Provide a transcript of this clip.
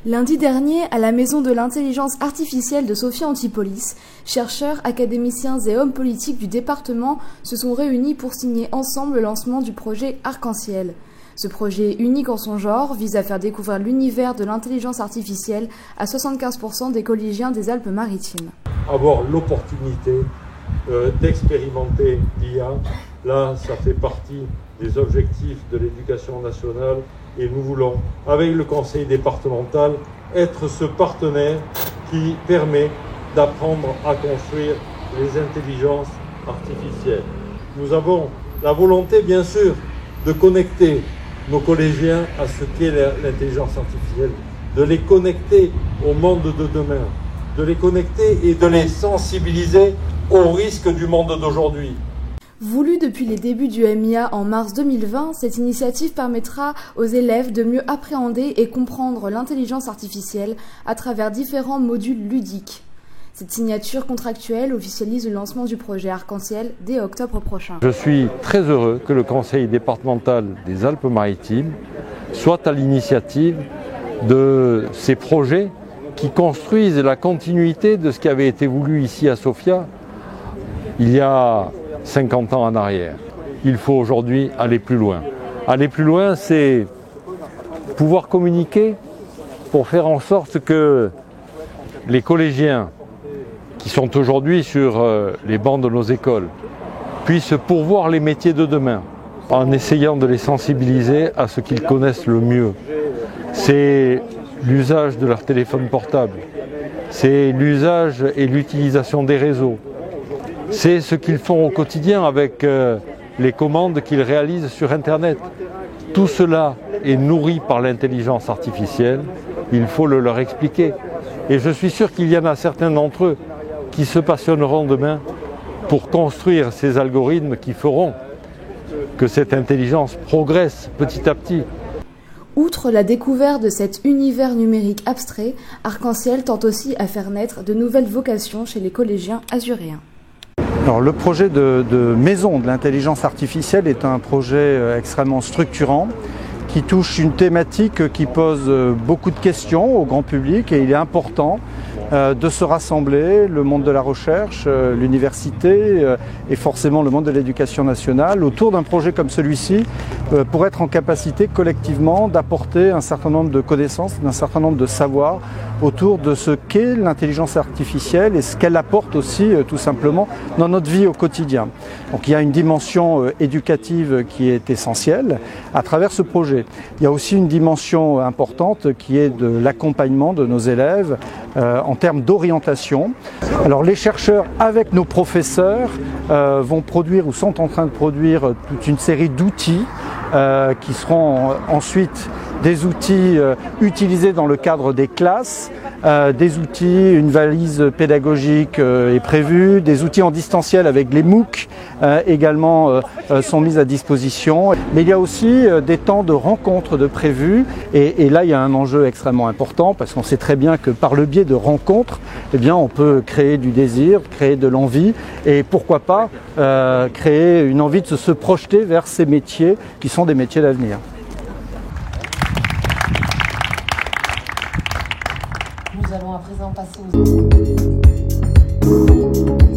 Lundi dernier, à la Maison de l'intelligence artificielle de Sophia Antipolis, chercheurs, académiciens et hommes politiques du département se sont réunis pour signer ensemble le lancement du projet Arc-en-Ciel. Ce projet, unique en son genre, vise à faire découvrir l'univers de l'intelligence artificielle à 75% des collégiens des Alpes-Maritimes. Avoir l'opportunité d'expérimenter l'IA, là, ça fait partie des objectifs de l'éducation nationale et nous voulons, avec le conseil départemental, être ce partenaire qui permet d'apprendre à construire les intelligences artificielles. Nous avons la volonté, bien sûr, de connecter nos collégiens à ce qu'est l'intelligence artificielle, de les connecter au monde de demain, de les connecter et de les sensibiliser aux risques du monde d'aujourd'hui. Voulue depuis les débuts du MIA en mars 2020, cette initiative permettra aux élèves de mieux appréhender et comprendre l'intelligence artificielle à travers différents modules ludiques. Cette signature contractuelle officialise le lancement du projet Arc-en-Ciel dès octobre prochain. Je suis très heureux que le conseil départemental des Alpes-Maritimes soit à l'initiative de ces projets qui construisent la continuité de ce qui avait été voulu ici à Sophia il y a 50 ans en arrière. Il faut aujourd'hui aller plus loin. Aller plus loin, c'est pouvoir communiquer pour faire en sorte que les collégiens qui sont aujourd'hui sur les bancs de nos écoles puissent pourvoir les métiers de demain en essayant de les sensibiliser à ce qu'ils connaissent le mieux. C'est l'usage de leur téléphone portable, c'est l'usage et l'utilisation des réseaux. C'est ce qu'ils font au quotidien avec les commandes qu'ils réalisent sur Internet. Tout cela est nourri par l'intelligence artificielle, il faut le leur expliquer. Et je suis sûr qu'il y en a certains d'entre eux qui se passionneront demain pour construire ces algorithmes qui feront que cette intelligence progresse petit à petit. Outre la découverte de cet univers numérique abstrait, Arc-en-Ciel tente aussi à faire naître de nouvelles vocations chez les collégiens azuréens. Alors, le projet de maison de l'intelligence artificielle est un projet extrêmement structurant qui touche une thématique qui pose beaucoup de questions au grand public et il est important de se rassembler, le monde de la recherche, l'université et forcément le monde de l'éducation nationale autour d'un projet comme celui-ci pour être en capacité collectivement d'apporter un certain nombre de connaissances, un certain nombre de savoirs autour de ce qu'est l'intelligence artificielle et ce qu'elle apporte aussi tout simplement dans notre vie au quotidien. Donc il y a une dimension éducative qui est essentielle à travers ce projet. Il y a aussi une dimension importante qui est de l'accompagnement de nos élèves en termes d'orientation. Alors les chercheurs avec nos professeurs vont produire ou sont en train de produire toute une série d'outils qui seront ensuite des outils utilisés dans le cadre des classes, des outils, une valise pédagogique est prévue, des outils en distanciel avec les MOOC également sont mis à disposition. Mais il y a aussi des temps de rencontres de prévus et là il y a un enjeu extrêmement important parce qu'on sait très bien que par le biais de rencontres, eh bien, on peut créer du désir, créer de l'envie et pourquoi pas créer une envie de se projeter vers ces métiers qui sont des métiers d'avenir. Nous allons à présent passer aux...